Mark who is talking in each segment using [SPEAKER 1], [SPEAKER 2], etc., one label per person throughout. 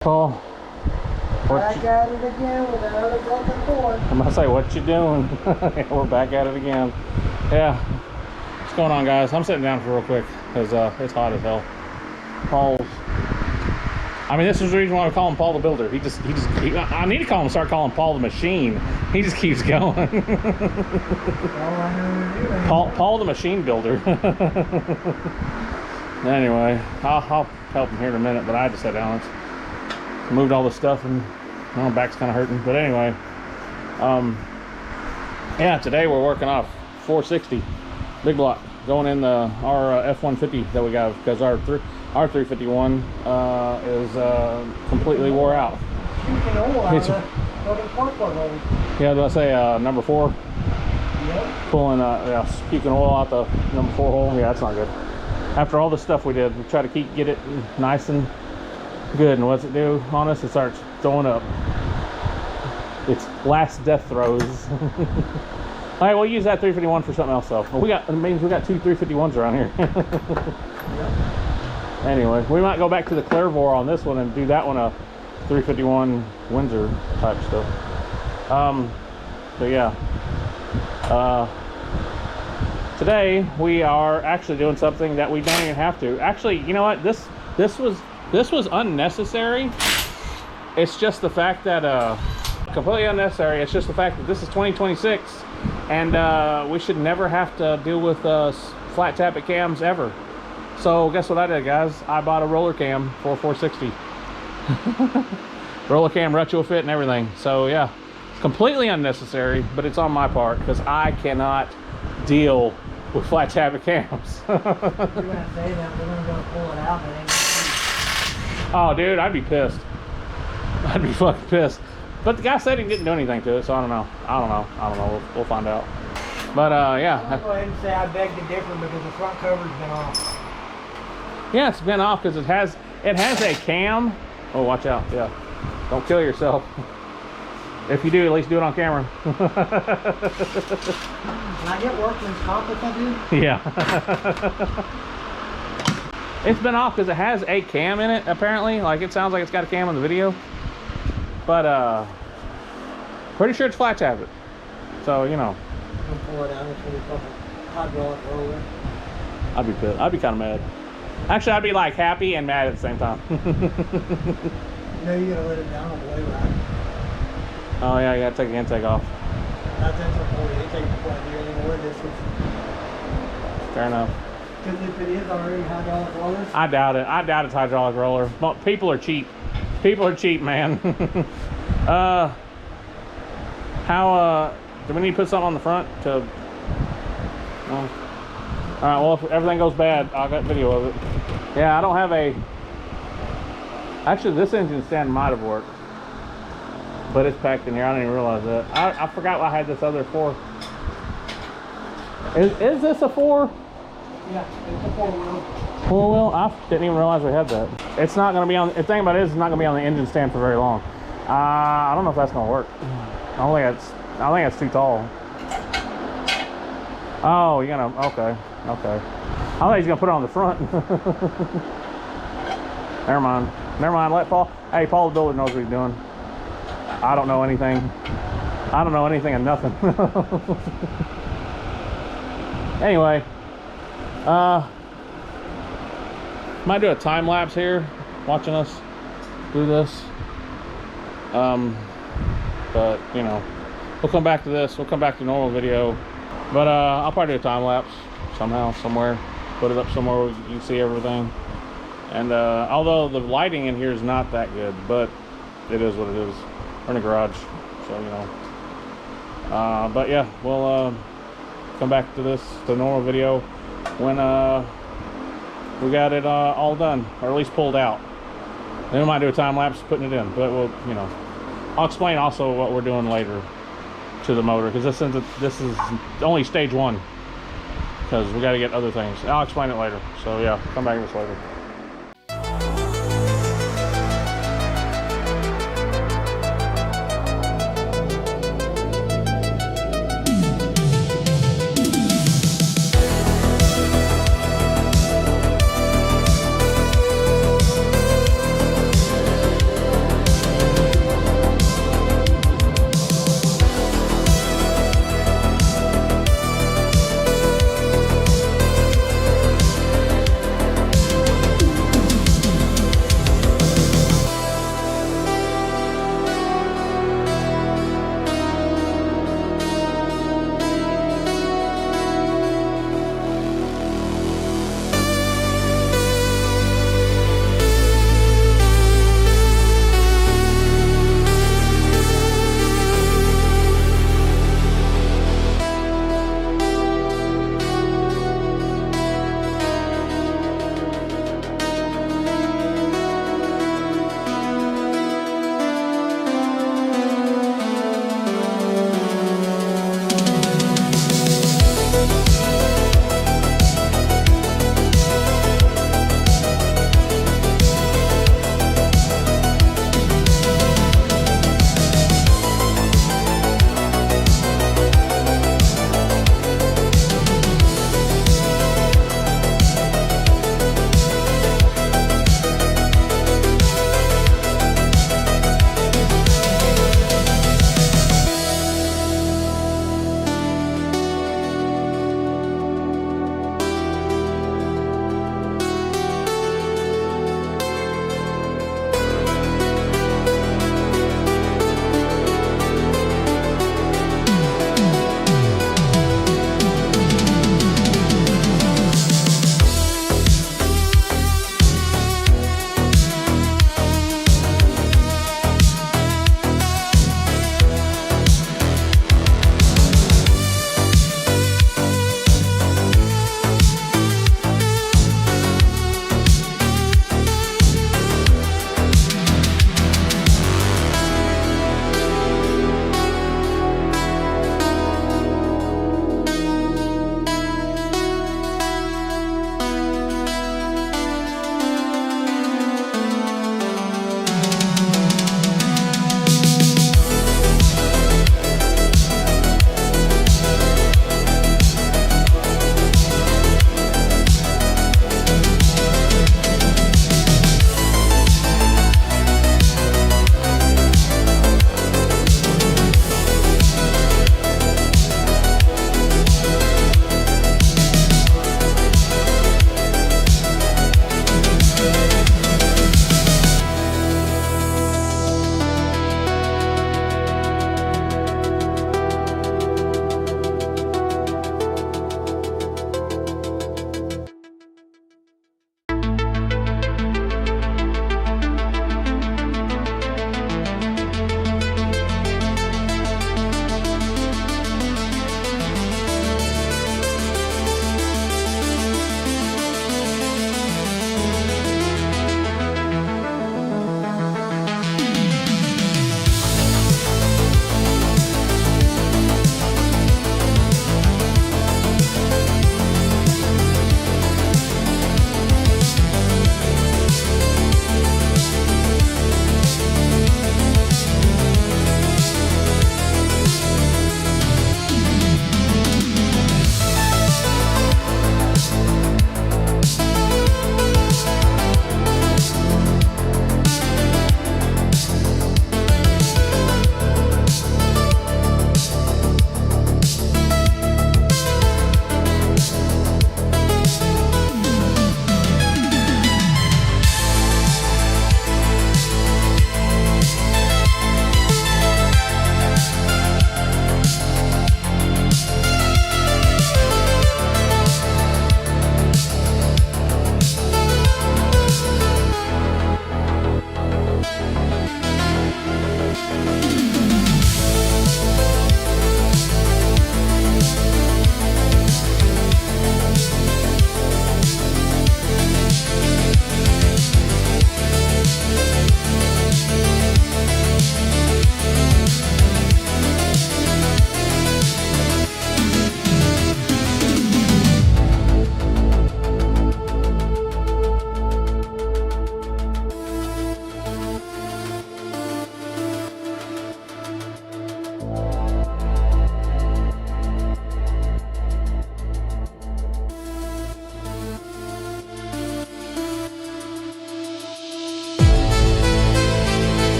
[SPEAKER 1] Paul,
[SPEAKER 2] back at it again with another broken cord.
[SPEAKER 1] I'm gonna say, what you doing? We're back at it again. Yeah, what's going on, guys? I'm sitting down for real quick because it's hot as hell. I mean, this is the reason why I call him Paul the Builder. I need to call him, start calling Paul the Machine. He just keeps going. Paul the Machine Builder. Anyway, I'll help him here in a minute, but I had to sit down. Moved all the stuff and my back's kind of hurting. But anyway, yeah, today we're working off 460 big block going in our F-150 that we got, because our 351 is completely wore out. Yeah, did I say number 4?
[SPEAKER 2] Yep.
[SPEAKER 1] Pulling puking oil out the number 4 hole. Yeah, that's not good. After all the stuff we did, we try to get it nice and good, and what's it do on us? It starts throwing up. It's last death throes. All right, we'll use that 351 for something else though. Well, it means we got 2 351s around here.
[SPEAKER 2] Yep.
[SPEAKER 1] Anyway, we might go back to the Clairvore on this one and do that one a 351 Windsor type stuff. So yeah. Today we are actually doing something that we don't even have to. Actually, you know what? This was unnecessary. It's just the fact that completely unnecessary. It's just the fact that this is 2026 and we should never have to deal with flat tappet cams ever. So guess what I did, guys? I bought a roller cam for 460. Roller cam retrofit and everything. So yeah, it's completely unnecessary, but it's on my part because I cannot deal with flat tappet cams.
[SPEAKER 2] You're gonna say that we're gonna go pull it out, but ain't.
[SPEAKER 1] Oh, dude, I'd be pissed. I'd be fucking pissed. But the guy said he didn't do anything to it, so I don't know. We'll find out. But yeah.
[SPEAKER 2] I'm gonna go ahead and say I beg to differ because the front cover's been off.
[SPEAKER 1] Yeah, it's been off because it has a cam. Oh, watch out! Yeah, don't kill yourself. If you do, at least do it on camera.
[SPEAKER 2] Can I get workman's comp if I do?
[SPEAKER 1] Yeah. It's been off because it has a cam in it, apparently. Like, it sounds like it's got a cam in the video. But, pretty sure it's flat tappet. So, you know.
[SPEAKER 2] I'm gonna pull it out. It's gonna fucking hydraulic roller.
[SPEAKER 1] I'd be pissed. I'd be kind of mad. Actually, I'd be, like, happy and mad at the same time.
[SPEAKER 2] You know you gotta let it down on the way, right?
[SPEAKER 1] Oh, yeah, you gotta take the intake off.
[SPEAKER 2] That's important. It takes quite a bit anymore. This is.
[SPEAKER 1] Fair enough.
[SPEAKER 2] Because if it is already hydraulic rollers.
[SPEAKER 1] I doubt it. I doubt it's hydraulic roller. Well, people are cheap. People are cheap, man. Do we need to put something on the front to? All right. Well, if everything goes bad, I got video of it. Yeah, I don't have a. Actually, this engine stand might have worked, but it's packed in here. I didn't even realize that. I forgot I had this other 4. Is this a 4?
[SPEAKER 2] Yeah, it's a 4-wheel.
[SPEAKER 1] 4-wheel? I didn't even realize we had that. It's not going to be on. The thing about it is, it's not going to be on the engine stand for very long. I don't know if that's going to work. I think it's too tall. Oh, you're gonna. Okay. I thought he's gonna put it on the front. Never mind. Let Paul. Hey, Paul the Builder knows what he's doing. I don't know anything. I don't know anything and nothing. Anyway. Might do a time lapse here, watching us do this. But you know, we'll come back to this. We'll come back to normal video. But I'll probably do a time lapse somehow, somewhere. Put it up somewhere where you can see everything. And although the lighting in here is not that good, but it is what it is. We're in a garage, so you know. But yeah, we'll come back to this, the normal video, when we got it all done, or at least pulled out. Then we might do a time lapse putting it in, but we'll, you know, I'll explain also what we're doing later to the motor, because this is only stage 1, because we got to get other things. I'll explain it later. So yeah, come back to this later.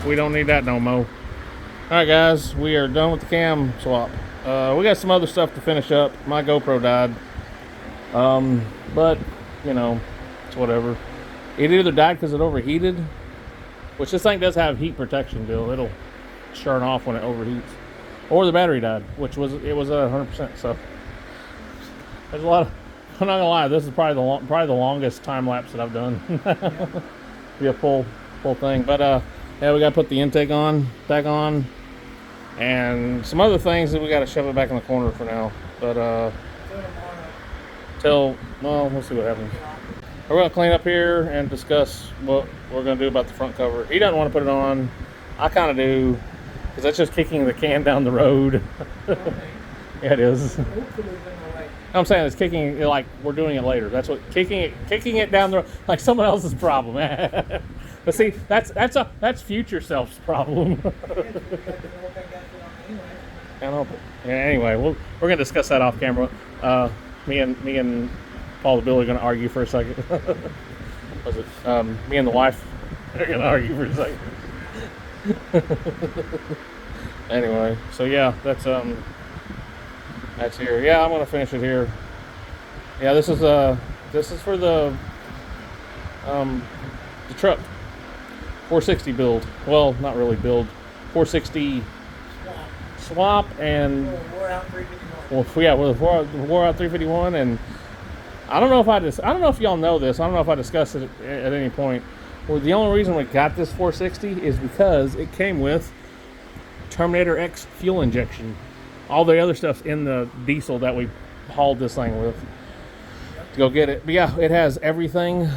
[SPEAKER 1] We don't need that no more. Alright guys, we are done with the cam swap. We got some other stuff to finish up. My GoPro died. But, you know, it's whatever. It either died because it overheated, which this thing does have heat protection, Bill. It'll turn off when it overheats. Or the battery died, which was, it was at 100%, so. There's a lot of, I'm not gonna lie, this is probably the longest time lapse that I've done. Be a full thing. But, yeah, we gotta put the intake back on. And some other things that we gotta shove it back in the corner for now. But, well, we'll see what happens. We're gonna clean up here and discuss what we're gonna do about the front cover. He doesn't want to put it on. I kind of do, because that's just kicking the can down the road. Yeah, it is. I'm saying it's kicking it like we're doing it later. That's what kicking it down the road like someone else's problem. But see, that's future self's problem. Can't help it. Yeah, anyway, we're gonna discuss that off camera. Me and Paul the Builder are gonna argue for a second. Was it me and the wife are gonna argue for a second? Anyway, so yeah, that's here. Yeah, I'm gonna finish it here. Yeah, this is for the truck 460 build. Well, not really build. 460 swap and wore out 351, and I don't know if y'all know this. I don't know if I discussed it at any point. Well, the only reason we got this 460 is because it came with Terminator X fuel injection. All the other stuff's in the diesel that we hauled this thing with to go get it. But yeah, it has everything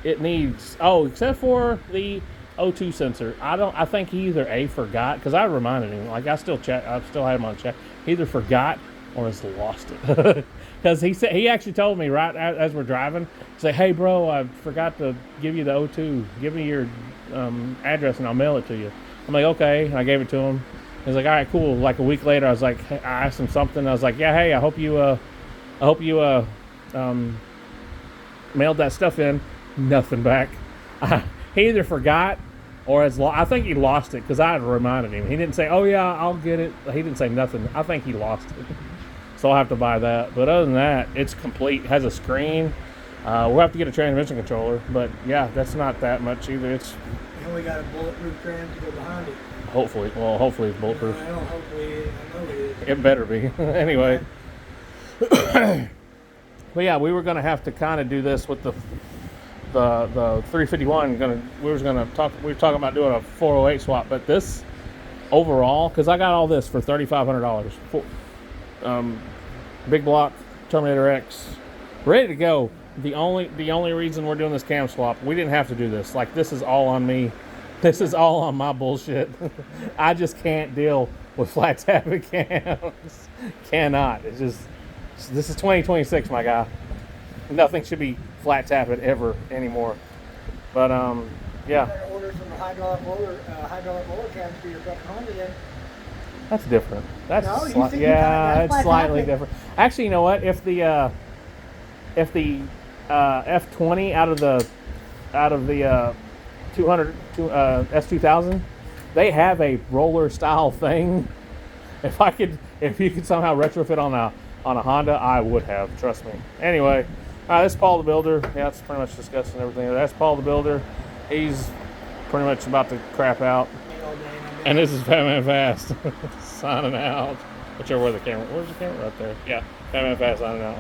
[SPEAKER 1] it needs. Oh, except for the O2 sensor. I think he either forgot, because I reminded him. Like I still had him on check. He either forgot or has lost it. Because he actually told me right as we're driving, say, "Hey bro, I forgot to give you the O2. Give me your address and I'll mail it to you." I'm like, okay, and I gave it to him. He's like, all right, cool. Like a week later, I was like, I asked him something. I was like, yeah, hey, I hope you mailed that stuff in. Nothing back. He either forgot or I think he lost it, because I had reminded him. He didn't say, oh yeah, I'll get it. He didn't say nothing. I think he lost it. So I'll have to buy that. But other than that, it's complete. It has a screen. We'll have to get a transmission controller. But yeah, that's not that much either. It's.
[SPEAKER 2] And we got a bulletproof trim to go behind it.
[SPEAKER 1] Hopefully it's bulletproof.
[SPEAKER 2] Hopefully, I know it is.
[SPEAKER 1] It better be. Anyway. But yeah, we were going to have to kind of do this with the 351. We were talking about doing a 408 swap, but this overall, because I got all this for $3,500. Big block Terminator X, ready to go. The only reason we're doing this cam swap, we didn't have to do this. Like, this is all on me. This is all on my bullshit. I just can't deal with flat tapping cams. Cannot. It's just, this is 2026, my guy. Nothing should be flat tapping ever anymore. But yeah.
[SPEAKER 2] You better order some hydraulic roller cams for your truck Honda then.
[SPEAKER 1] That's different. That's
[SPEAKER 2] no,
[SPEAKER 1] it's slightly different. Actually, you know what? If the F20 out of the 200 S2000, they have a roller style thing. If you could somehow retrofit on a Honda, I would have. Trust me. Anyway, this is Paul the Builder. Yeah, that's pretty much discussing everything. That's Paul the Builder. He's pretty much about to crap out. And this is Fatman Fast signing out. Whichever way the camera. Where's the camera? Right there. Yeah, Fatman Fast signing out.